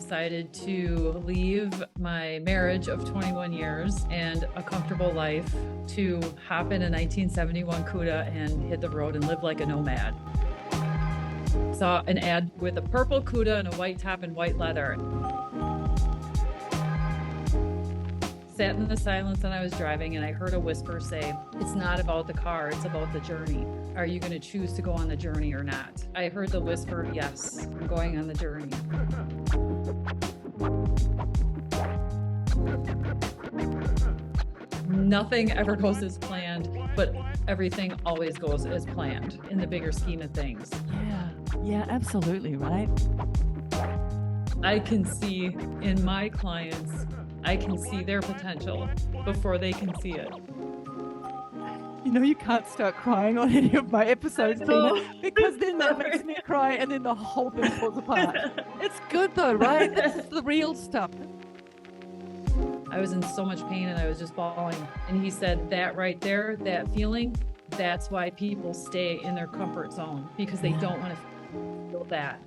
decided to leave my marriage of 21 years and a comfortable life to hop in a 1971 Cuda and hit the road and live like a nomad. Saw an ad with a purple Cuda and a white top and white leather. Sat in the silence and I was driving and I heard a whisper say, "It's not about the car, it's about the journey. Are you going to choose to go on the journey or not?" I heard the whisper, "Yes, I'm going on the journey." Nothing ever goes as planned, but everything always goes as planned in the bigger scheme of things. Yeah, absolutely, right? I can see in my clients, I can see their potential before they can see it. You know, you can't start crying on any of my episodes, Tina, because then that makes me cry and then the whole thing falls apart. It's good though, right? This is the real stuff. I was in so much pain and I was just bawling. And he said, that right there, that feeling, that's why people stay in their comfort zone, because they don't want to feel that.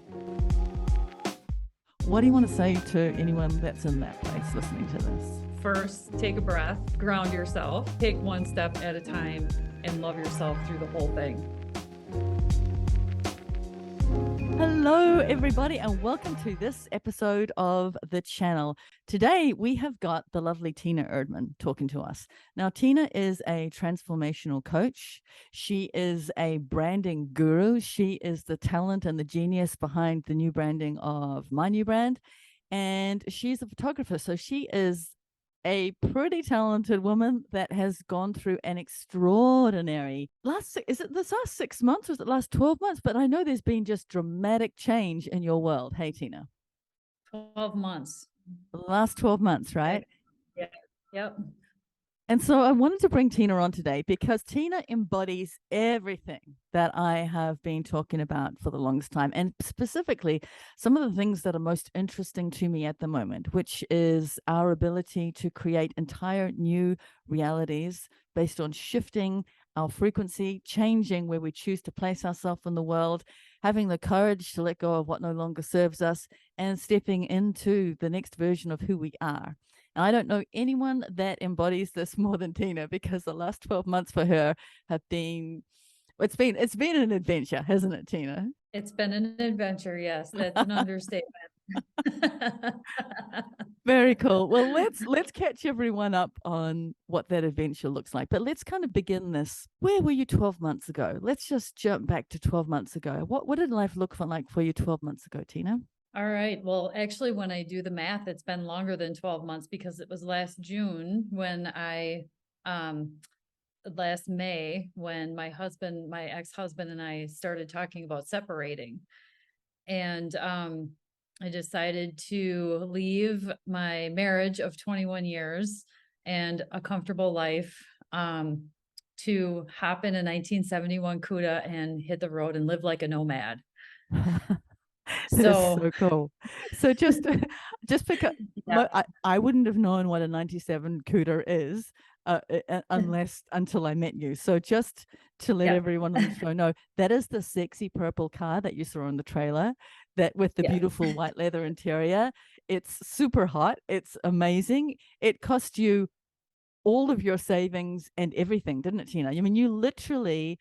What do you want to say to anyone that's in that place listening to this? First, take a breath, ground yourself, take one step at a time, and love yourself through the whole thing. Hello, everybody, and welcome to this episode of the channel. Today, we have got the lovely Tina Erdmann talking to us. Now, Tina is a transformational coach. She is a branding guru. She is the talent and the genius behind the new branding of my new brand. And she's a photographer. So she is a pretty talented woman that has gone through an extraordinary last 6 months or is it last 12 months? But I know there's been just dramatic change in your world. Hey, Tina. 12 months. The last 12 months, right? Yeah. Yep. And so I wanted to bring Tina on today because Tina embodies everything that I have been talking about for the longest time, and specifically some of the things that are most interesting to me at the moment, which is our ability to create entire new realities based on shifting our frequency, changing where we choose to place ourselves in the world, having the courage to let go of what no longer serves us, and stepping into the next version of who we are. I don't know anyone that embodies this more than Tina, because the last 12 months for her have been, it's been an adventure, hasn't it, Tina? It's been an adventure. Yes, that's an understatement. Very cool. Well, let's catch everyone up on what that adventure looks like. But let's kind of begin this. Where were you 12 months ago? Let's just jump back to 12 months ago. What did life look like for you 12 months ago, Tina? All right. Well, actually, when I do the math, it's been longer than 12 months because it was last June when last May, when my ex-husband and I started talking about separating. And I decided to leave my marriage of 21 years and a comfortable life to hop in a 1971 Cuda and hit the road and live like a nomad. That is so cool. So just because I wouldn't have known what a 97 Cuda is until I met you. So just to let everyone on the show know, that is the sexy purple car that you saw in the trailer, that with the beautiful white leather interior. It's super hot. It's amazing. It cost you all of your savings and everything, didn't it, Tina? I mean, you literally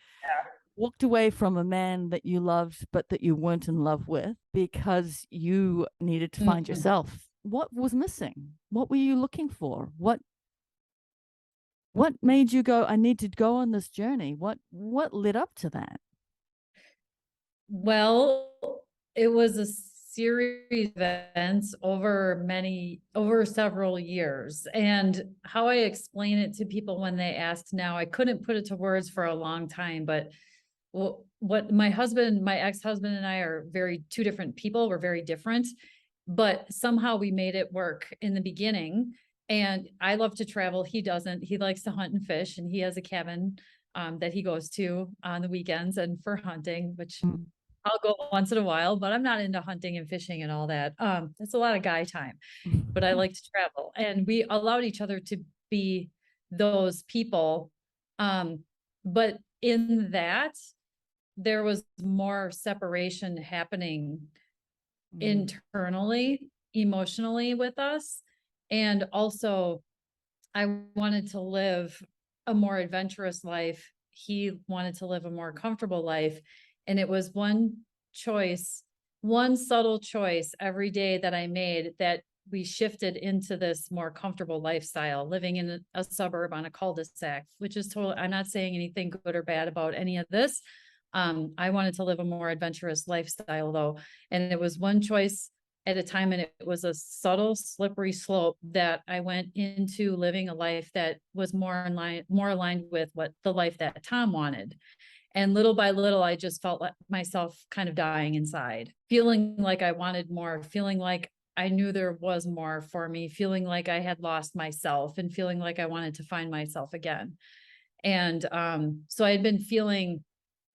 walked away from a man that you loved, but that you weren't in love with, because you needed to find yourself. What was missing? What were you looking for? What made you go, I need to go on this journey? What led up to that? Well, it was a series of events over several years. And how I explain it to people when they ask now, I couldn't put it to words for a long time, but what my ex-husband and I are two different people. We're very different, but somehow we made it work in the beginning. And I love to travel. He doesn't. He likes to hunt and fish, and he has a cabin that he goes to on the weekends and for hunting, which I'll go once in a while, but I'm not into hunting and fishing and all that. That's a lot of guy time, but I like to travel, and we allowed each other to be those people. But in that, there was more separation happening internally emotionally with us. And also I wanted to live a more adventurous life. He wanted to live a more comfortable life. And it was one choice, one subtle choice every day that I made that we shifted into this more comfortable lifestyle, living in a suburb on a cul-de-sac, which is totally, I'm not saying anything good or bad about any of this. I wanted to live a more adventurous lifestyle though. And it was one choice at a time, and it was a subtle, slippery slope that I went into living a life that was more aligned with what the life that Tom wanted. And little by little, I just felt like myself kind of dying inside, feeling like I wanted more, feeling like I knew there was more for me, feeling like I had lost myself, and feeling like I wanted to find myself again. And so I had been feeling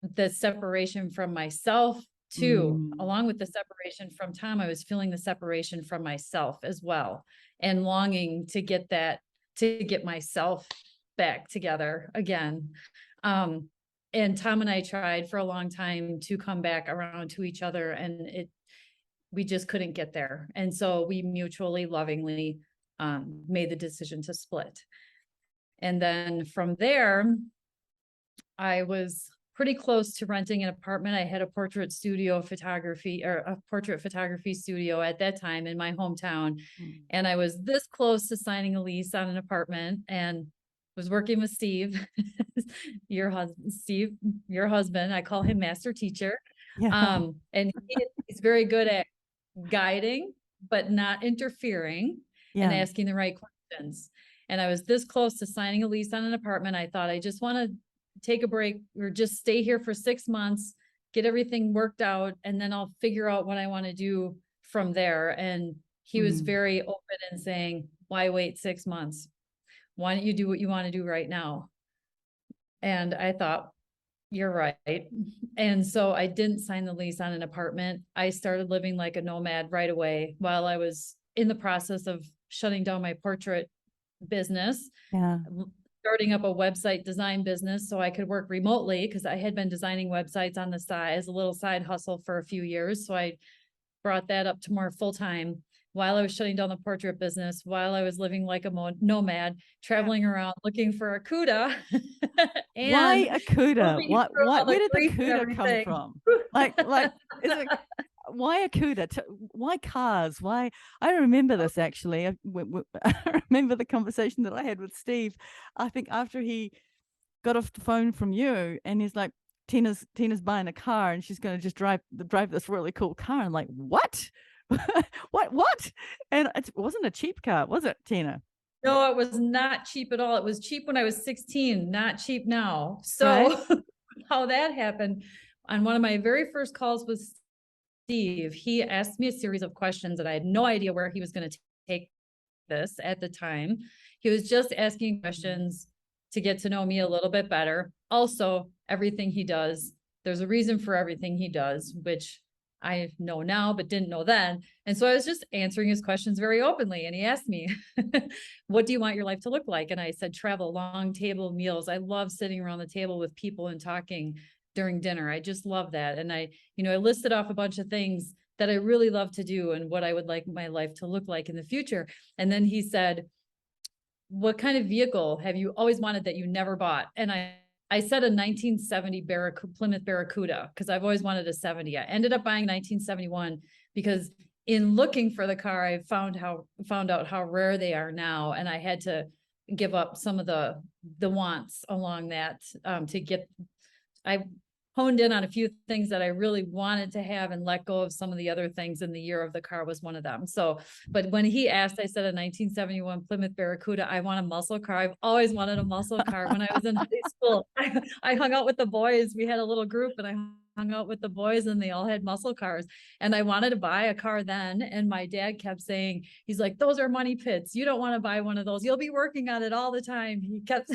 the separation from myself too, along with the separation from Tom. I was feeling the separation from myself as well, and longing to get myself back together again. And Tom and I tried for a long time to come back around to each other, and we just couldn't get there. And so we mutually lovingly made the decision to split. And then from there, I was pretty close to renting an apartment. I had a portrait photography studio at that time in my hometown. And I was this close to signing a lease on an apartment, and was working with Steve, your husband. I call him master teacher. Yeah. And he's very good at guiding, but not interfering, and asking the right questions. And I was this close to signing a lease on an apartment. I thought, I just want to take a break or just stay here for 6 months, get everything worked out, and then I'll figure out what I want to do from there. And he was very open and saying, why wait 6 months? Why don't you do what you want to do right now? And I thought, you're right. And so I didn't sign the lease on an apartment. I started living like a nomad right away while I was in the process of shutting down my portrait business. Yeah. Starting up a website design business so I could work remotely, because I had been designing websites on the side as a little side hustle for a few years. So I brought that up to more full-time while I was shutting down the portrait business, while I was living like a nomad, traveling around looking for a CUDA. Why a CUDA? Where did the CUDA come from? Is it, why a CUDA? Why cars? Why? I remember this actually. I remember the conversation that I had with Steve. I think after he got off the phone from you, and he's like, Tina's buying a car, and she's going to just drive this really cool car. I'm like, what? what? And it wasn't a cheap car, was it, Tina? No, it was not cheap at all. It was cheap when I was 16, not cheap now. So right. How that happened, on one of my very first calls with Steve, he asked me a series of questions that I had no idea where he was going to take this at the time. He was just asking questions to get to know me a little bit better. Also, everything he does, there's a reason for everything he does, which I know now, but didn't know then. And so I was just answering his questions very openly. And he asked me, what do you want your life to look like? And I said, travel, long table meals. I love sitting around the table with people and talking during dinner. I just love that. And I listed off a bunch of things that I really love to do and what I would like my life to look like in the future. And then he said, what kind of vehicle have you always wanted that you never bought? And I said a 1970 Plymouth Barracuda, because I've always wanted a 70. I ended up buying 1971 because in looking for the car, I found out how rare they are now. And I had to give up some of the wants along that I honed in on a few things that I really wanted to have and let go of some of the other things, and the year of the car was one of them. So, but when he asked, I said a 1971 Plymouth Barracuda. I want a muscle car. I've always wanted a muscle car. When I was in high school, I hung out with the boys. We had a little group, and I hung out with the boys, and they all had muscle cars. And I wanted to buy a car then. And my dad kept saying, he's like, those are money pits. You don't want to buy one of those. You'll be working on it all the time. He kept,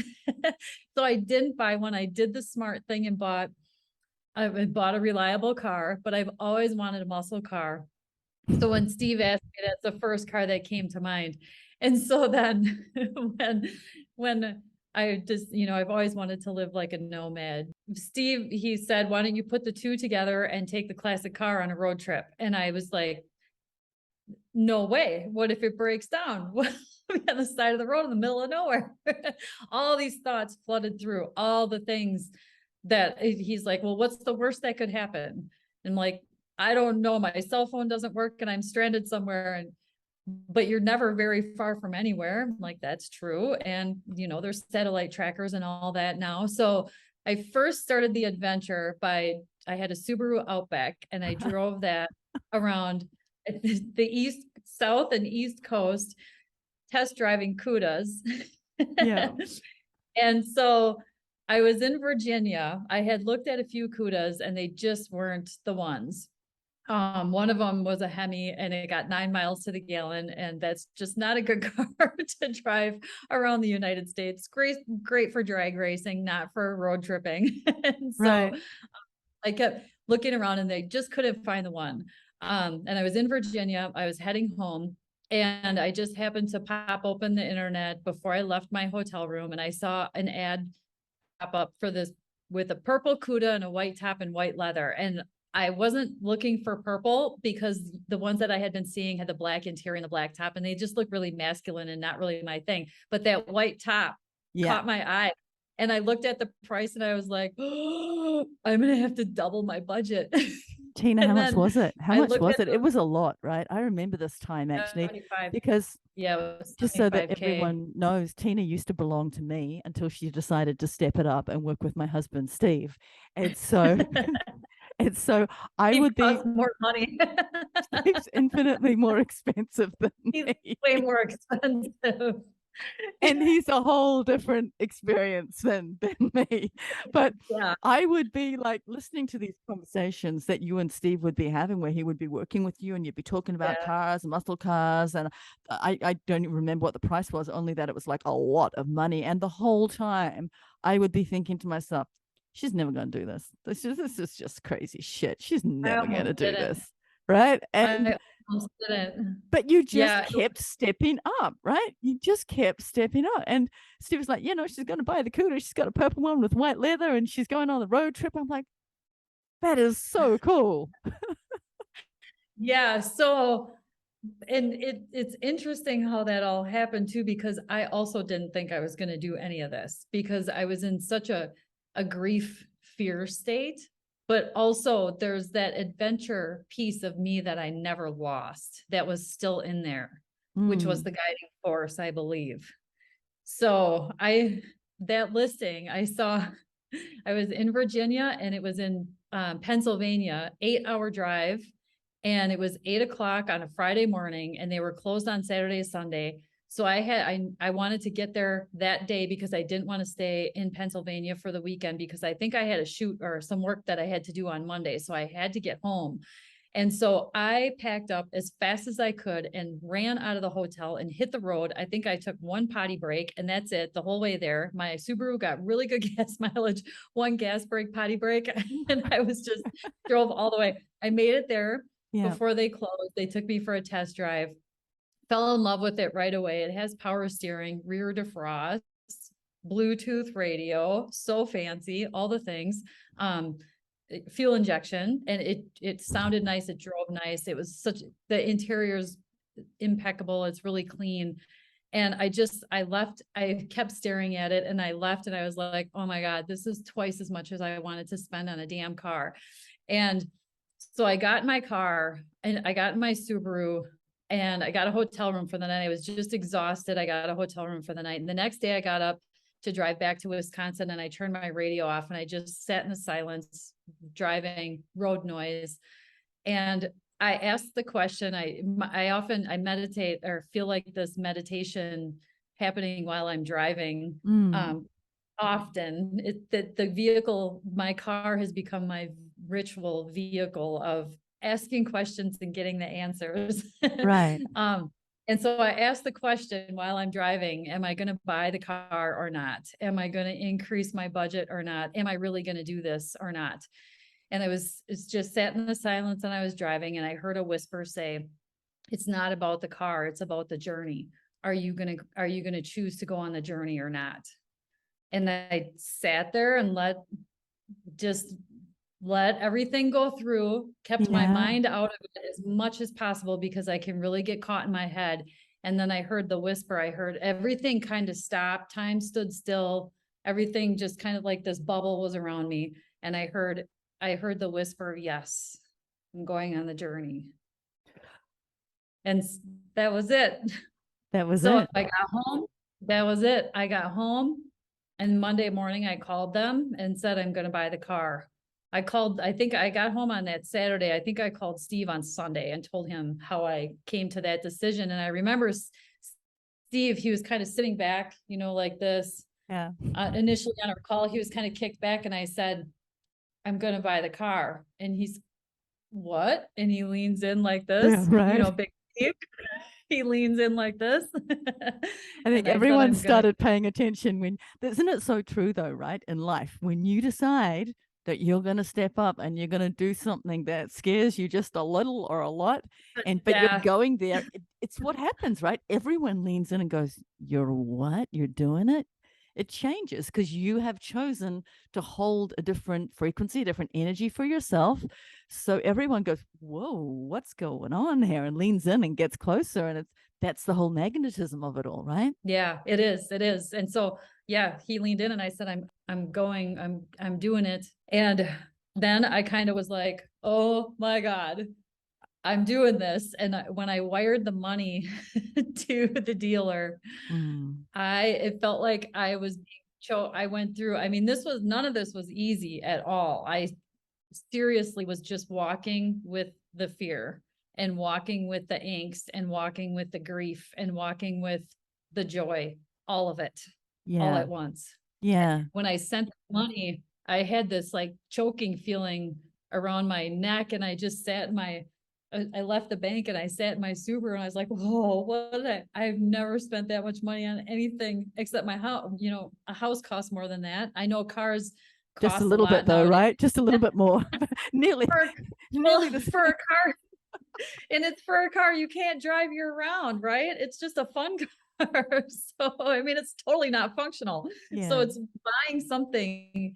so I didn't buy one. I did the smart thing and bought a reliable car, but I've always wanted a muscle car. So when Steve asked me, that's the first car that came to mind. And so then when I just, I've always wanted to live like a nomad. Steve, he said, why don't you put the two together and take the classic car on a road trip? And I was like, no way. What if it breaks down? What on the side of the road in the middle of nowhere? All these thoughts flooded through, all the things that he's like, well, what's the worst that could happen? And like, I don't know. My cell phone doesn't work and I'm stranded somewhere. And but you're never very far from anywhere. Like, that's true. And there's satellite trackers and all that now. So I first started the adventure I had a Subaru Outback and I drove that around the east, south and east coast, test driving Cudas. Yeah. And so I was in Virginia. I had looked at a few Cudas and they just weren't the ones. One of them was a Hemi and it got 9 miles to the gallon, and that's just not a good car to drive around the United States. Great for drag racing, not for road tripping. And so Right. I kept looking around and they just couldn't find the one. And I was in Virginia, I was heading home, and I just happened to pop open the internet before I left my hotel room, and I saw an ad pop up for this with a purple Cuda and a white top and white leather. And I wasn't looking for purple because the ones that I had been seeing had the black interior and the black top, and they just look really masculine and not really my thing. But that white top caught my eye. And I looked at the price and I was like, oh, I'm going to have to double my budget. Tina, how much was it? How much was it? It was a lot, right? I remember this time actually, because yeah, it was just so that 75K. everyone knows, Tina used to belong to me until she decided to step it up and work with my husband, Steve. And so, and so I would be more money. Steve's infinitely more expensive than me. Way more expensive. And he's a whole different experience than me. But yeah, I would be like listening to these conversations that you and Steve would be having, where he would be working with you and you'd be talking about cars and muscle cars. And I don't even remember what the price was, only that it was like a lot of money. And the whole time I would be thinking to myself, she's never going to do this. This is just crazy shit. She's never going to do this. Right. And but you just kept stepping up, right? You just kept stepping up. And Steve was like, she's going to buy the Cuda. She's got a purple one with white leather and she's going on the road trip. I'm like, that is so cool. Yeah. So, and it's interesting how that all happened too, because I also didn't think I was going to do any of this because I was in such a grief fear state. But also there's that adventure piece of me that I never lost that was still in there, which was the guiding force, I believe. So that listing I saw, I was in Virginia and it was in Pennsylvania, 8-hour drive. And it was 8 o'clock on a Friday morning and they were closed on Saturday, Sunday. So I wanted to get there that day because I didn't want to stay in Pennsylvania for the weekend because I think I had a shoot or some work that I had to do on Monday. So I had to get home. And so I packed up as fast as I could and ran out of the hotel and hit the road. I think I took one potty break and that's it the whole way there. My Subaru got really good gas mileage, one gas break, potty break. And I was just drove all the way. I made it there before they closed. They took me for a test drive. Fell in love with it right away. It has power steering, rear defrost, Bluetooth radio, so fancy, all the things. Fuel injection, and it sounded nice. It drove nice. It was the interior's impeccable. It's really clean. And I left, I kept staring at it and I left and I was like, oh my God, this is twice as much as I wanted to spend on a damn car. And so I got in my car and I got in my Subaru and I got a hotel room for the night. I was just exhausted. I got a hotel room for the night. And the next day I got up to drive back to Wisconsin and I turned my radio off and I just sat in the silence, driving, road noise. And I asked the question, I meditate or feel like this meditation happening while I'm driving. Often the vehicle, my car has become my ritual vehicle of asking questions and getting the answers. Right. And so I asked the question while I'm driving, am I going to buy the car or not? Am I going to increase my budget or not? Am I really going to do this or not? And it's just sat in the silence and I was driving and I heard a whisper say, it's not about the car, it's about the journey. Are you going to choose to go on the journey or not? And I sat there and let just let everything go through, kept my Yeah. mind out of it as much as possible because I can really get caught in my head. And then I heard the whisper, I heard everything kind of stopped, time stood still, everything just kind of like this bubble was around me. And I heard the whisper, yes, I'm going on the journey. And that was it. That was So it. I got home. That was it. I got home and Monday morning I called them and said, I'm going to buy the car. I think I got home on that Saturday. I think I called Steve on Sunday and told him how I came to that decision. And I remember Steve, he was kind of sitting back, you know, like this. Yeah. Initially on our call, he was kind of kicked back and I said, I'm going to buy the car. And he's, what? And he leans in like Yeah, this, you right. know, big Steve. He leans in like this. I think And I said, everyone I'm going to, started paying attention when, isn't it so true though, right? In life, when you decide that you're going to step up and you're going to do something that scares you just a little or a lot, but you're yeah, going there, it's what happens, right? Everyone leans in and goes, "You're what? You're doing it?" It changes because you have chosen to hold a different frequency, a different energy for yourself. So everyone goes, "Whoa, what's going on here?" and leans in and gets closer, and that's the whole magnetism of it all, right? yeah, it is. It is. And so, yeah, he leaned in and I said, I'm doing it. And then I kind of was like, oh my God, I'm doing this. And when I wired the money to the dealer, Mm. it felt like I was I went through, I mean, none of this was easy at all. I seriously was just walking with the fear and walking with the angst and walking with the grief and walking with the joy, all of it, all Yeah. at once. Yeah. When I sent the money, I had this like choking feeling around my neck and I just sat in I left the bank and I sat in my Subaru and I was like, whoa, I've never spent that much money on anything except my house. You know, a house costs more than that. I know cars Just a cost a little bit lot though, nowadays right? Just a little bit more. nearly for, well, nearly the for a same. car, and it's for a car you can't drive year round, right? It's just a fun car. So I mean, it's totally not functional. So Yeah. it's buying something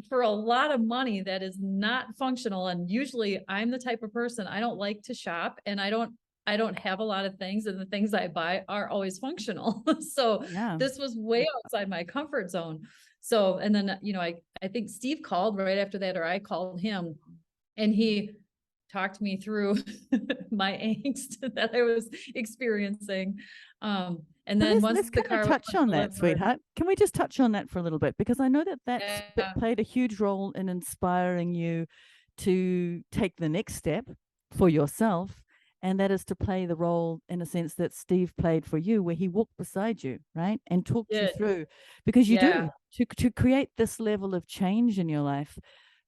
for a lot of money that is not functional. And usually I'm the type of person, I don't like to shop and I don't have a lot of things and the things I buy are always functional. So Yeah. this was way outside my comfort zone. So, and then, you know, I think Steve called right after that, or I called him and he talked me through my angst that I was experiencing. And So then let's once the kind of car was touch on that, delivered, sweetheart. Can we just touch on that for a little bit? Because I know that that yeah, played a huge role in inspiring you to take the next step for yourself, and that is to play the role in a sense that Steve played for you, where he walked beside you, right, and talked you did, through, because you yeah, do to create this level of change in your life.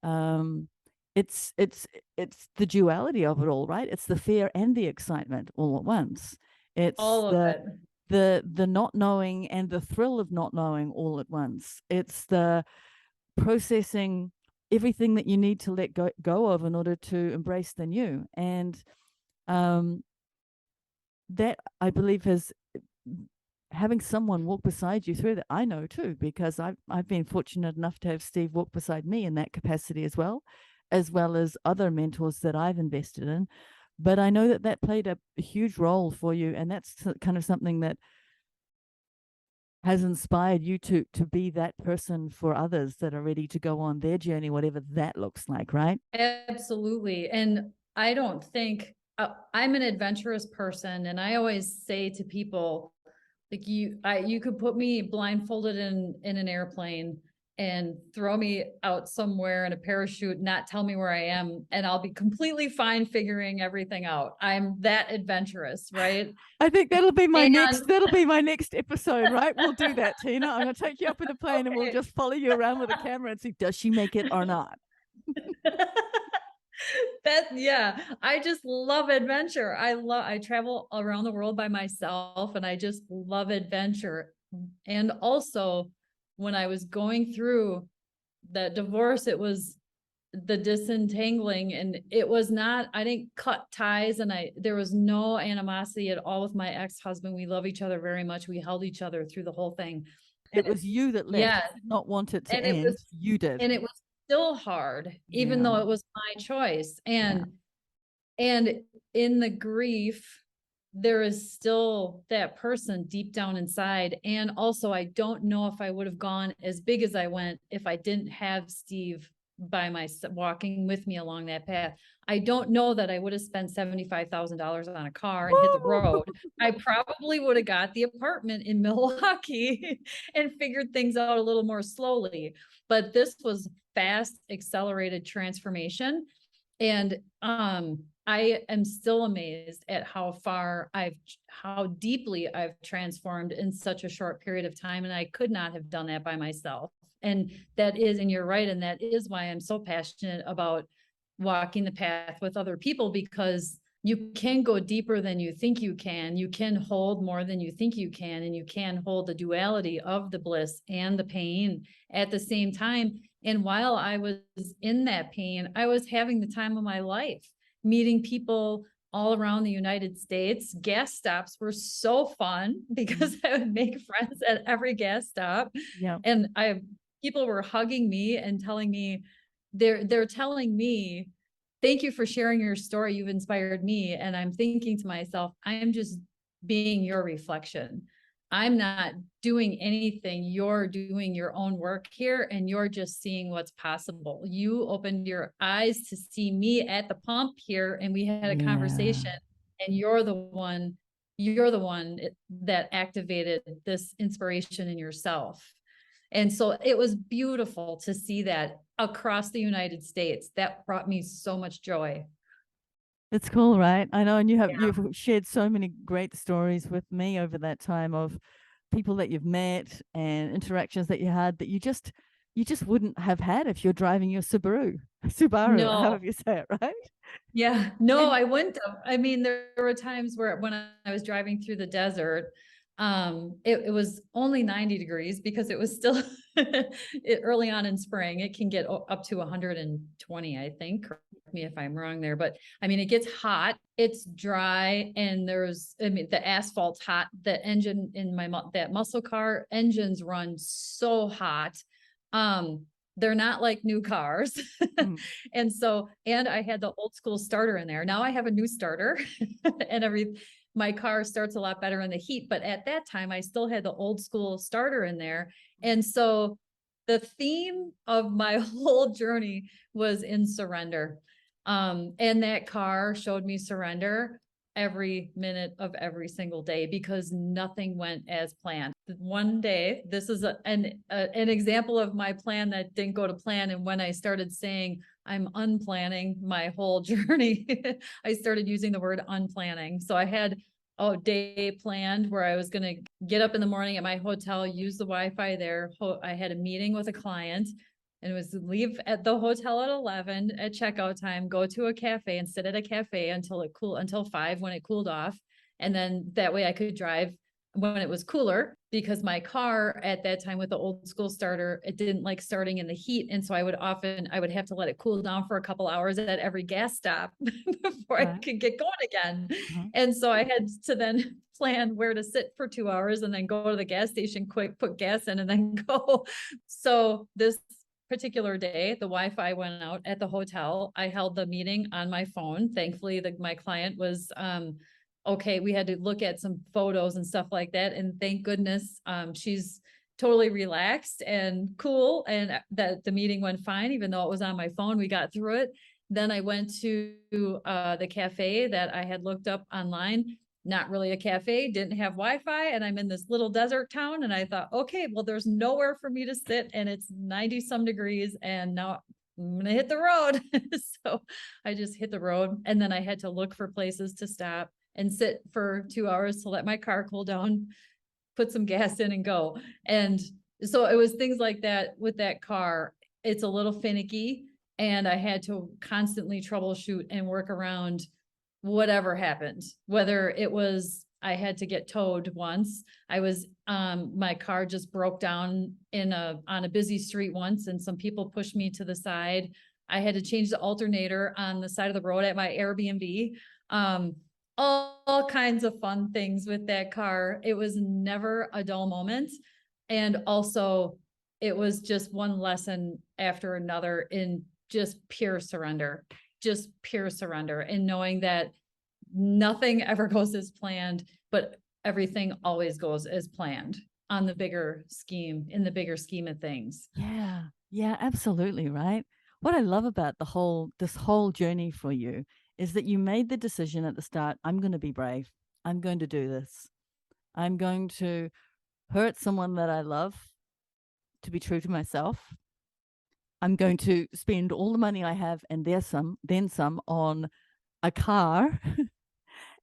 Um, it's the duality of it all, right? It's the fear and the excitement all at once. It's all of it. the not knowing and the thrill of not knowing all at once. It's the processing everything that you need to let go of in order to embrace the new. And um, that I believe has having someone walk beside you through that. I know too, because I've been fortunate enough to have Steve walk beside me in that capacity as well as other mentors that I've invested in. But I know that that played a huge role for you, and that's kind of something that has inspired you to be that person for others that are ready to go on their journey, whatever that looks like, right? Absolutely. And I don't think I'm an adventurous person. And I always say to people, like you could put me blindfolded in an airplane and throw me out somewhere in a parachute, not tell me where I am, and I'll be completely fine figuring everything out. I'm that adventurous, right? I think And that'll be my next episode, right? We'll do that, Tina. I'm gonna take you up in the plane and we'll okay. just follow you around with a camera and see, does she make it or not? Yeah, I just love adventure. I travel around the world by myself and I just love adventure. And also when I was going through the divorce, it was the disentangling and it was not, I didn't cut ties and there was no animosity at all with my ex-husband. We love each other very much. We held each other through the whole thing. It was you that left. Yeah. You did not want it to And it end. was, You did. and it was still hard, even Yeah. though it was my choice. Yeah. And in the grief, there is still that person deep down inside. And also, I don't know if I would have gone as big as I went if I didn't have Steve by my walking with me along that path. I don't know that I would have spent $75,000 on a car and hit the road. I probably would have got the apartment in Milwaukee and figured things out a little more slowly. But this was fast, accelerated transformation. And I am still amazed at how deeply I've transformed in such a short period of time. And I could not have done that by myself. And and you're right. And that is why I'm so passionate about walking the path with other people, because you can go deeper than you think you can. You can hold more than you think you can. And you can hold the duality of the bliss and the pain at the same time. And while I was in that pain, I was having the time of my life, meeting people all around the United States. Gas stops were so fun because I would make friends at every gas stop. Yeah. And people were hugging me and telling me, they're telling me, thank you for sharing your story. You've inspired me. And I'm thinking to myself, I am just being your reflection. I'm not doing anything. You're doing your own work here, and you're just seeing what's possible. You opened your eyes to see me at the pump here, and we had a conversation, and you're the one that activated this inspiration in yourself. And so it was beautiful to see that across the United States. That brought me so much joy. It's cool, right? I know, and you've shared so many great stories with me over that time of people that you've met and interactions that you had that you just wouldn't have had if you're driving your Subaru, however No. you say it, right? Yeah, no, And I wouldn't have. I mean, there were times where when I was driving through the desert, it was only 90 degrees because it was still early on in spring. It can get up to 120, I think. Correct me if I'm wrong there, but I mean, it gets hot, it's dry, and the asphalt's hot. The engine in that muscle car engines run so hot. They're not like new cars. And I had the old school starter in there. Now I have a new starter and my car starts a lot better in the heat. But at that time, I still had the old school starter in there. And so the theme of my whole journey was in surrender. And that car showed me surrender every minute of every single day because nothing went as planned. One day, this is an example of my plan that didn't go to plan. And when I started saying I'm unplanning my whole journey, I started using the word unplanning. So I had a day planned where I was going to get up in the morning at my hotel, use the Wi-Fi there. I had a meeting with a client, and it was leave at the hotel at 11 at checkout time, go to a cafe and sit at a cafe until 5 when it cooled off. And then that way I could drive when it was cooler, because my car at that time with the old school starter, it didn't like starting in the heat. And so I would have to let it cool down for a couple hours at every gas stop before I could get going again. And so I had to then plan where to sit for 2 hours and then go to the gas station quick, put gas in, and then go. So this particular day, the Wi-Fi went out at the hotel. I held the meeting on my phone. Thankfully, my client was okay. We had to look at some photos and stuff like that. And thank goodness she's totally relaxed and cool, and that the meeting went fine, even though it was on my phone. We got through it. Then I went to the cafe that I had looked up online. Not really a cafe, didn't have Wi-Fi, and I'm in this little desert town. And I thought, okay, well, there's nowhere for me to sit, and it's 90 some degrees, and now I'm gonna hit the road. So I just hit the road, and then I had to look for places to stop and sit for 2 hours to let my car cool down, put some gas in, and go. And so it was things like that with that car. It's a little finicky, and I had to constantly troubleshoot and work around whatever happened, whether it was I had to get towed once. My car just broke down on a busy street once, and some people pushed me to the side. I had to change the alternator on the side of the road at my Airbnb. All kinds of fun things with that car. It was never a dull moment. And also it was just one lesson after another in just pure surrender, and knowing that nothing ever goes as planned, but everything always goes as planned on the bigger scheme, in the bigger scheme of things. Yeah. Yeah, absolutely, right? What I love about this whole journey for you is that you made the decision at the start, I'm going to be brave. I'm going to do this. I'm going to hurt someone that I love to be true to myself. I'm going to spend all the money I have and then some on a car.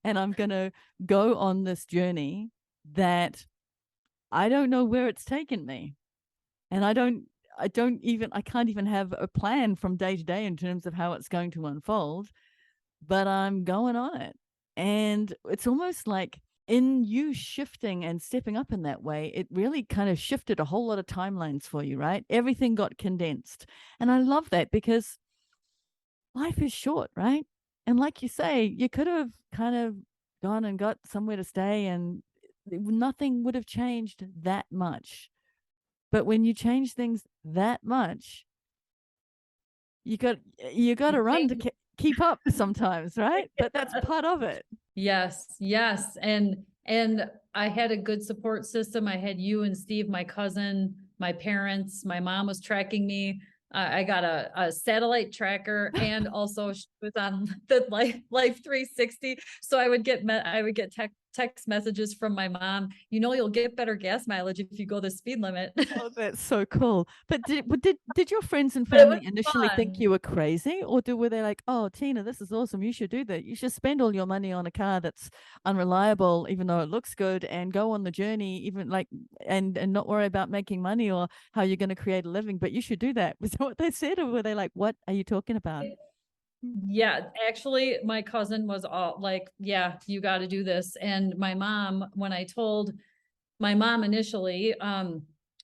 And I'm going to go on this journey that I don't know where it's taken me. And I can't even have a plan from day to day in terms of how it's going to unfold, but I'm going on it. And it's almost like in you shifting and stepping up in that way, it really kind of shifted a whole lot of timelines for you, right? Everything got condensed. And I love that because life is short, right? And like you say, you could have kind of gone and got somewhere to stay and nothing would have changed that much. But when you change things that much, you got to run to keep up sometimes, right? But that's part of it. Yes, yes. And I had a good support system. I had you and Steve, my cousin, my parents, my mom was tracking me. I got a satellite tracker, and also she was on the Life 360. So I would get text messages from my mom. You'll get better gas mileage if you go the speed limit. Oh, that's so cool. But did your friends and But it was family initially think fun. you were crazy, or were they like, "Oh, Tina, this is awesome. You should do that. You should spend all your money on a car that's unreliable, even though it looks good, and go on the journey, even like and not worry about making money or how you're going to create a living. But you should do that." Was that what they said, or were they like, "What are you talking about?" Yeah, actually, my cousin was all like, yeah, you got to do this. And my mom, when I told my mom initially,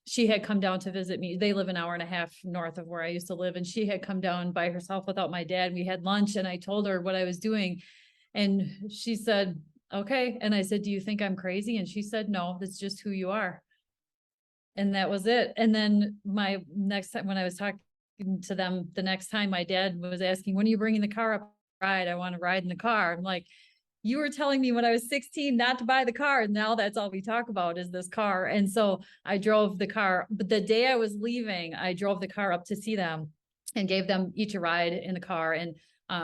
she had come down to visit me. They live an hour and a half north of where I used to live. And she had come down by herself without my dad. We had lunch and I told her what I was doing. And she said, okay. And I said, do you think I'm crazy? And she said, no, that's just who you are. And that was it. And then my next time when I was talking to them, the next time my dad was asking, when are you bringing the car up? Ride? I want to ride in the car. I'm like, you were telling me when I was 16 not to buy the car. Now that's all we talk about is this car. And so I drove the car, but the day I was leaving, I drove the car up to see them and gave them each a ride in the car. And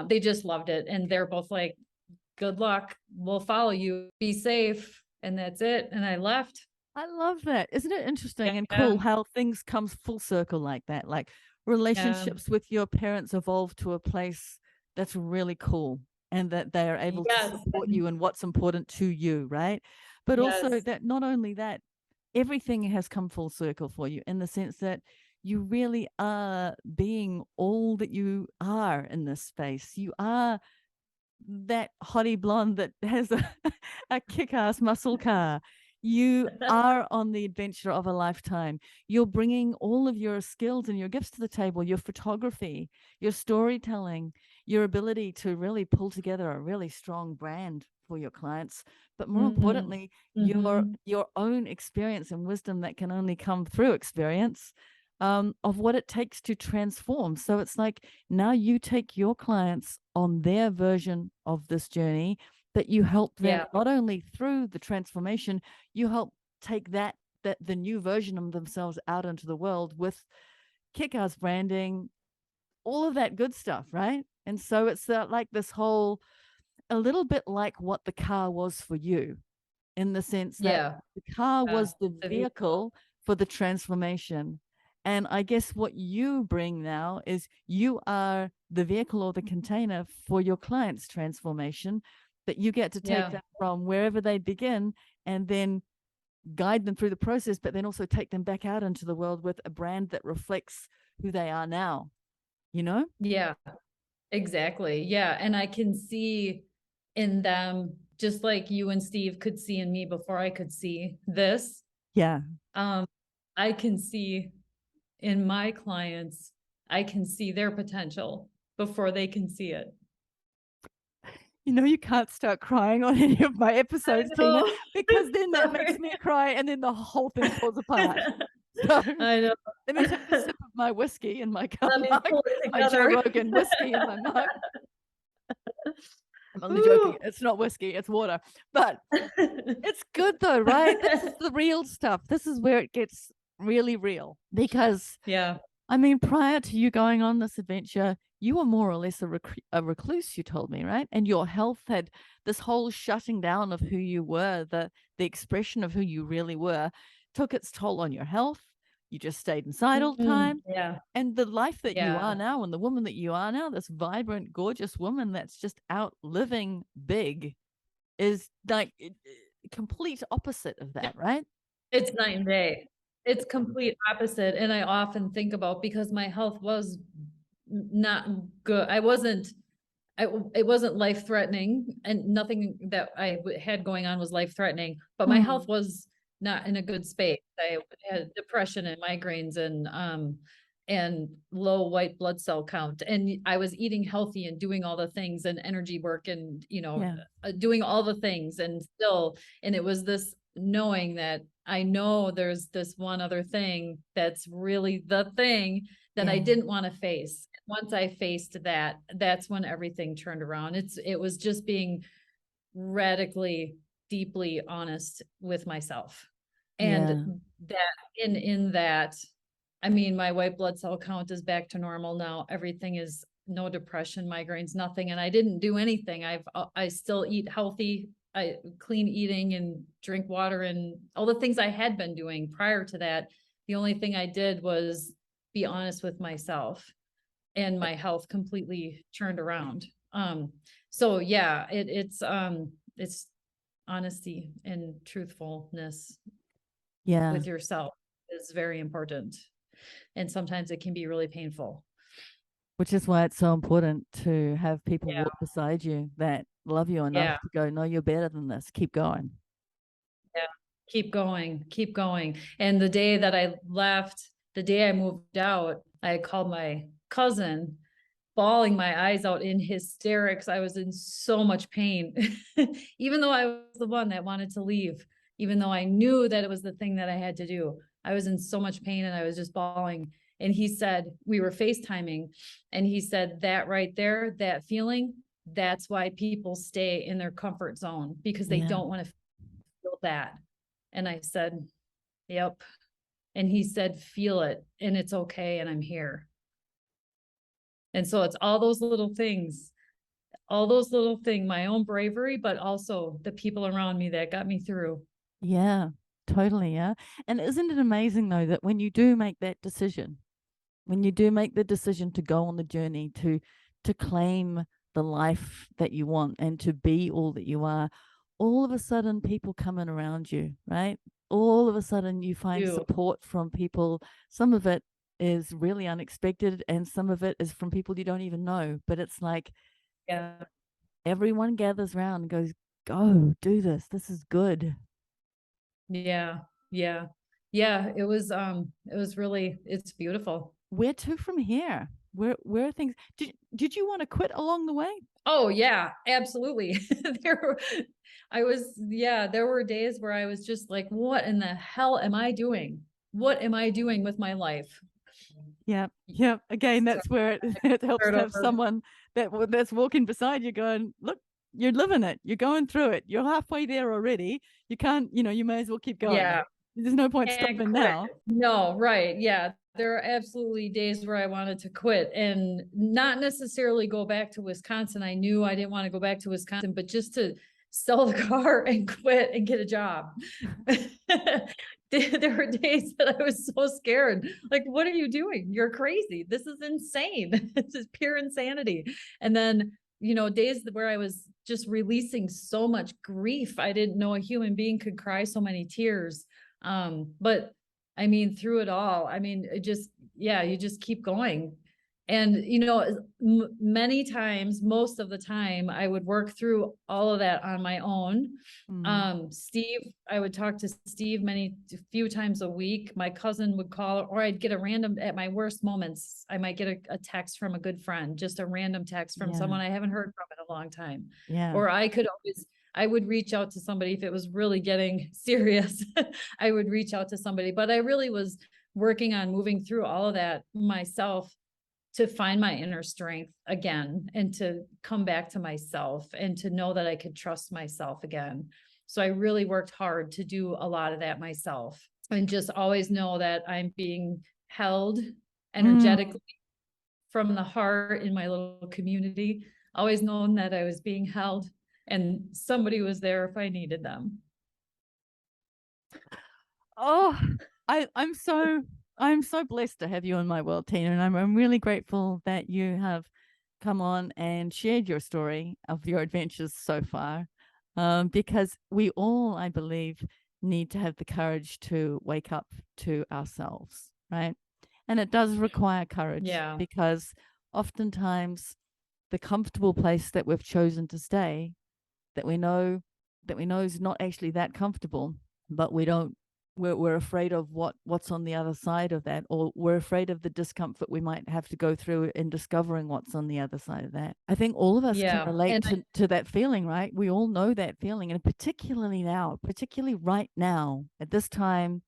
they just loved it. And they're both like, good luck. We'll follow you. Be safe. And that's it. And I left. I love that. Isn't it interesting and Yeah. cool how things comes full circle like that? Like relationships with your parents evolve to a place that's really cool and that they are able to Yes. support you and what's important to you, right? But also Yes. that not only that, everything has come full circle for you in the sense that you really are being all that you are in this space. You are that hottie blonde that has a kick-ass muscle car. You are on the adventure of a lifetime. You're bringing all of your skills and your gifts to the table, your photography, your storytelling, your ability to really pull together a really strong brand for your clients, but more importantly, your own experience and wisdom that can only come through experience of what it takes to transform. So it's like now you take your clients on their version of this journey, but you help them not only through the transformation, you help take that the new version of themselves out into the world with kick-ass branding, all of that good stuff, right? And so it's like this whole, a little bit like what the car was for you, in the sense that the car was the vehicle for the transformation. And I guess what you bring now is you are the vehicle or the container for your client's transformation, that you get to take them from wherever they begin and then guide them through the process, but then also take them back out into the world with a brand that reflects who they are now, you know? Yeah, exactly. Yeah. And I can see in them, just like you and Steve could see in me before I could see this. Yeah. I can see in my clients, I can see their potential before they can see it. You know, you can't start crying on any of my episodes, Tina, because then that makes me cry and then the whole thing falls apart. So I know. let me take a sip of my whiskey in my cup Let me mug, pull it my Joe together. Rogan whiskey in my mug. I'm only joking. Ooh. It's not whiskey, it's water. But it's good though, right? This is the real stuff. This is where it gets really real. Because, Yeah. I mean, prior to you going on this adventure, you were more or less a recluse, you told me, right? And your health had this whole shutting down of who you were, the expression of who you really were, took its toll on your health. You just stayed inside all the time. Yeah. And the life that you are Yeah. now and the woman that you are now, this vibrant, gorgeous woman that's just out living big, is like complete opposite of that, right? It's night and day. It's complete opposite. And I often think about, because my health was not good. It wasn't life threatening, and nothing that I had going on was life threatening, but my Hmm. health was not in a good space. I had depression and migraines and low white blood cell count. And I was eating healthy and doing all the things and energy work and, Yeah. doing all the things and it was this knowing that I know there's this one other thing that's really the thing that I Yeah. didn't want to face. Once I faced that, that's when everything turned around. It was just being radically, deeply honest with myself. Yeah. And in that, I mean, my white blood cell count is back to normal now. Everything is no depression, migraines, nothing. And I didn't do anything. I still eat healthy. I clean eating and drink water and all the things I had been doing prior to that. The only thing I did was be honest with myself, and my health completely turned around. So yeah, it's honesty and truthfulness Yeah. with yourself is very important. And sometimes it can be really painful. Which is why it's so important to have people Yeah. walk beside you that love you enough Yeah. to go, no, you're better than this. Keep going. Yeah. Keep going. Keep going. And the day that I left, the day I moved out, I called my cousin, bawling my eyes out in hysterics. I was in so much pain, even though I was the one that wanted to leave, even though I knew that it was the thing that I had to do. I was in so much pain and I was just bawling. And he said, we were FaceTiming, and he said, that right there, that feeling, that's why people stay in their comfort zone, because they Yeah. don't want to feel that. And I said, yep. And he said, feel it and it's okay. And I'm here. And so it's all those little things, my own bravery, but also the people around me that got me through. Yeah. Totally. Yeah. And isn't it amazing though that when you do make that decision, when you do make the decision to go on the journey to claim the life that you want and to be all that you are, all of a sudden people come in around you, right? All of a sudden you find You, support from people. Some of it is really unexpected and some of it is from people you don't even know, but it's like yeah, everyone gathers around and goes, go do this, this is good. yeah, yeah, yeah. It was really, it's beautiful. Where to from here? Where are things, did you want to quit along the way? Oh yeah, absolutely. There were, yeah, there were days where I was just like, what in the hell am I doing? What am I doing with my life? Yeah, yeah. Again, So that's where it helps start to have over. someone that's walking beside you, going, "Look, you're living it. You're going through it. You're halfway there already. You can't, you may as well keep going. Yeah. There's no point And stopping quit. now." No, right. Yeah. There are absolutely days where I wanted to quit and not necessarily go back to Wisconsin. I knew I didn't want to go back to Wisconsin, but just to sell the car and quit and get a job. There were days that I was so scared. Like, what are you doing? You're crazy. This is insane. This is pure insanity. And then, days where I was just releasing so much grief. I didn't know a human being could cry so many tears. But I mean, through it all, I mean, yeah, you just keep going. And, many times, most of the time, I would work through all of that on my own. Mm, Steve, I would talk to Steve a few times a week. My cousin would call, or I'd get a random, at my worst moments, I might get a text from a good friend, just a random text from yeah, someone I haven't heard from in a long time. yeah, Or I would reach out to somebody if it was really getting serious. I would reach out to somebody, but I really was working on moving through all of that myself to find my inner strength again and to come back to myself and to know that I could trust myself again. So I really worked hard to do a lot of that myself and just always know that I'm being held energetically from the heart in my little community, always knowing that I was being held and somebody was there if I needed them. Oh, I'm so blessed to have you in my world, Tina, and I'm really grateful that you have come on and shared your story of your adventures so far, because we all, I believe, need to have the courage to wake up to ourselves, right? And it does require courage, because oftentimes the comfortable place that we've chosen to stay, that we know is not actually that comfortable, but we're afraid of what's on the other side of that, or we're afraid of the discomfort we might have to go through in discovering what's on the other side of that. I think all of us can relate to that feeling, right? We all know that feeling, and particularly right now, at this time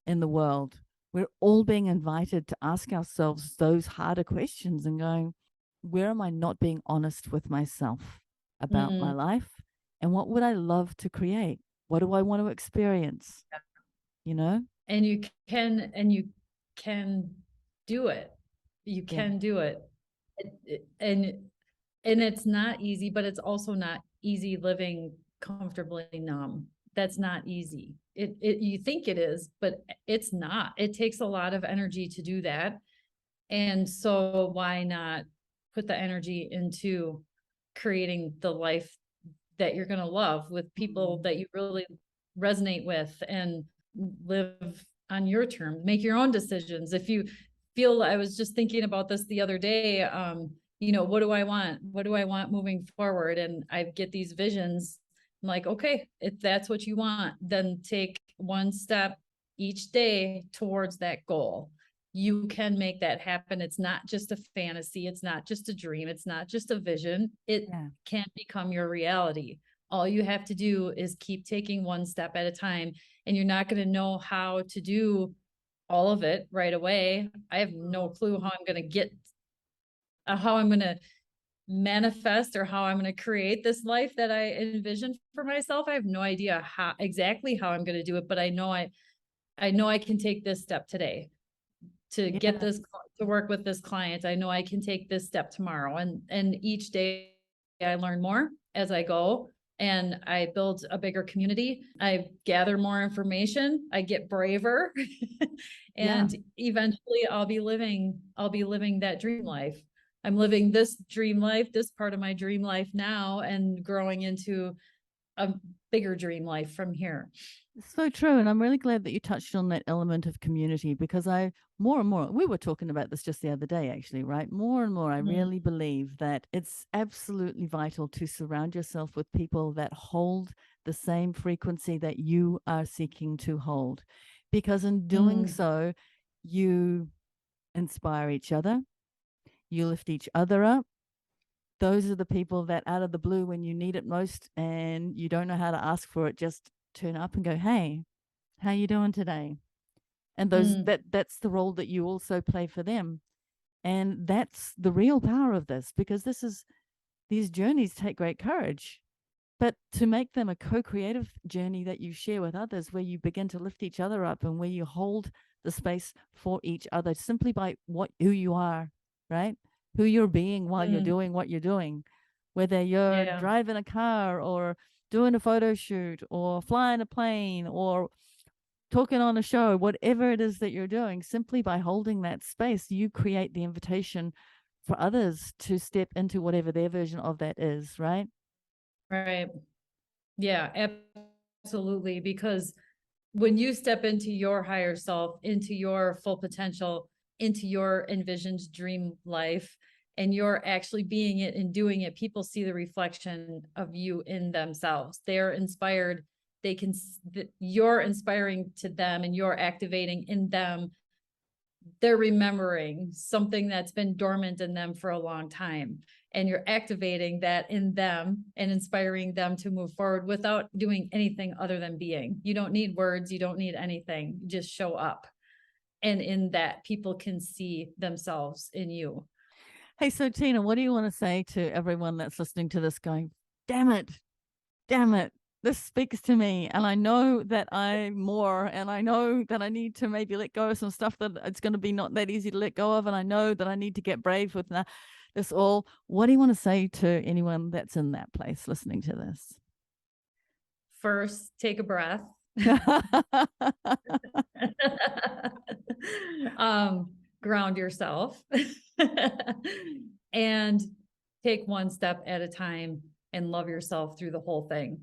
in the world, we're all being invited to ask ourselves those harder questions and going, where am I not being honest with myself about my life? And what would I love to create? What do I want to experience? You know? And you can do it. You can do it. And it's not easy, but it's also not easy living comfortably numb. That's not easy. You think it is, but it's not. It takes a lot of energy to do that. And so why not put the energy into creating the life that you're going to love with people that you really resonate with and live on your terms, make your own decisions. If you feel, I was just thinking about this the other day, what do I want? What do I want moving forward? And I get these visions. I'm like, okay, if that's what you want, then take one step each day towards that goal. You can make that happen. It's not just a fantasy. It's not just a dream. It's not just a vision. It can become your reality. All you have to do is keep taking one step at a time, and you're not going to know how to do all of it right away. I have no clue how I'm going to manifest or how I'm going to create this life that I envision for myself. I have no idea exactly how I'm going to do it, but I know I can take this step today to get this, to work with this client. I know I can take this step tomorrow, and each day I learn more as I go. And I build a bigger community. I gather more information. I get braver, and eventually I'll be living that dream life. I'm living this dream life, this part of my dream life now, and growing into a bigger dream life from here. So true. And I'm really glad that you touched on that element of community, because more and more, we were talking about this just the other day, actually, right? More and more, I really believe that it's absolutely vital to surround yourself with people that hold the same frequency that you are seeking to hold, because in doing so, you inspire each other, you lift each other up. Those are the people that out of the blue, when you need it most and you don't know how to ask for it, just turn up and go, hey, how you doing today? And that's the role that you also play for them. And that's the real power of this, because these journeys take great courage, but to make them a co-creative journey that you share with others, where you begin to lift each other up and where you hold the space for each other simply by who you are, right? Who you're being while you're doing what you're doing, whether you're driving a car or doing a photo shoot or flying a plane or talking on a show, whatever it is that you're doing, simply by holding that space, you create the invitation for others to step into whatever their version of that is, right? Right. Yeah, absolutely. Because when you step into your higher self, into your full potential, into your envisioned dream life, and you're actually being it and doing it, people see the reflection of you in themselves. They're inspired. You're inspiring to them, and you're activating in them. They're remembering something that's been dormant in them for a long time, and you're activating that in them and inspiring them to move forward without doing anything other than being. You don't need words. You don't need anything. You just show up. and in that people can see themselves in you. Hey, so Tina, what do you want to say to everyone that's listening to this going, damn it, this speaks to me, and I know that I'm more, and I know that I need to maybe let go of some stuff that it's going to be not that easy to let go of, and I know that I need to get brave with this all. What do you want to say to anyone that's in that place listening to this? First, take a breath. Ground yourself and take one step at a time and love yourself through the whole thing.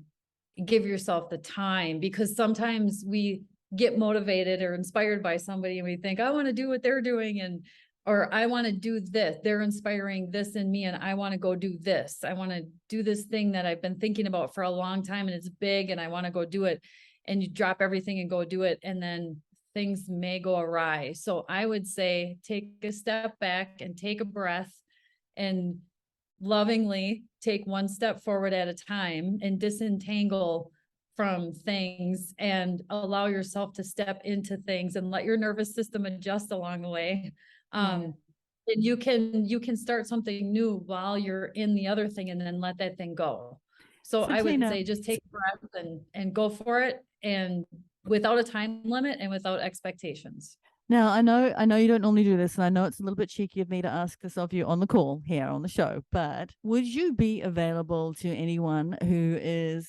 Give yourself the time, because sometimes we get motivated or inspired by somebody and we think, I want to do what they're doing, and or I want to do this. They're inspiring this in me, and I want to go do this. I want to do this thing that I've been thinking about for a long time, and it's big, and I want to go do it. And you drop everything and go do it, and then things may go awry. So I would say take a step back and take a breath and lovingly take one step forward at a time and disentangle from things and allow yourself to step into things and let your nervous system adjust along the way. And you can start something new while you're in the other thing, and then let that thing go. So I would say just take a breath and go for it, and without a time limit and without expectations. Now, I know you don't normally do this, and I know it's a little bit cheeky of me to ask this of you on the call here on the show, but would you be available to anyone who is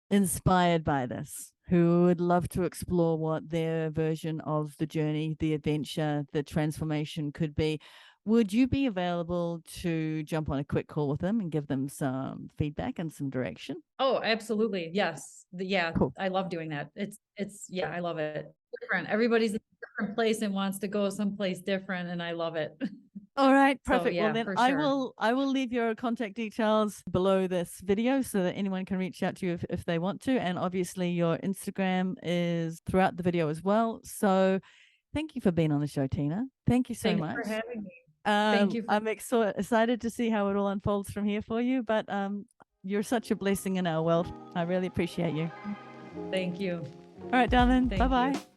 inspired by this, who would love to explore what their version of the journey, the adventure, the transformation could be? Would you be available to jump on a quick call with them and give them some feedback and some direction? Oh, absolutely. Yes. Cool. I love doing that. Yeah, I love it. Different. Everybody's in a different place and wants to go someplace different, and I love it. All right, perfect. So, yeah, well, then for I sure. will leave your contact details below this video so that anyone can reach out to you if they want to. And obviously your Instagram is throughout the video as well. So thank you for being on the show, Tina. Thank you so much. Thanks for having me. Thank you. I'm excited to see how it all unfolds from here for you, but you're such a blessing in our world. I really appreciate you. Thank you. All right, darling. Bye-bye.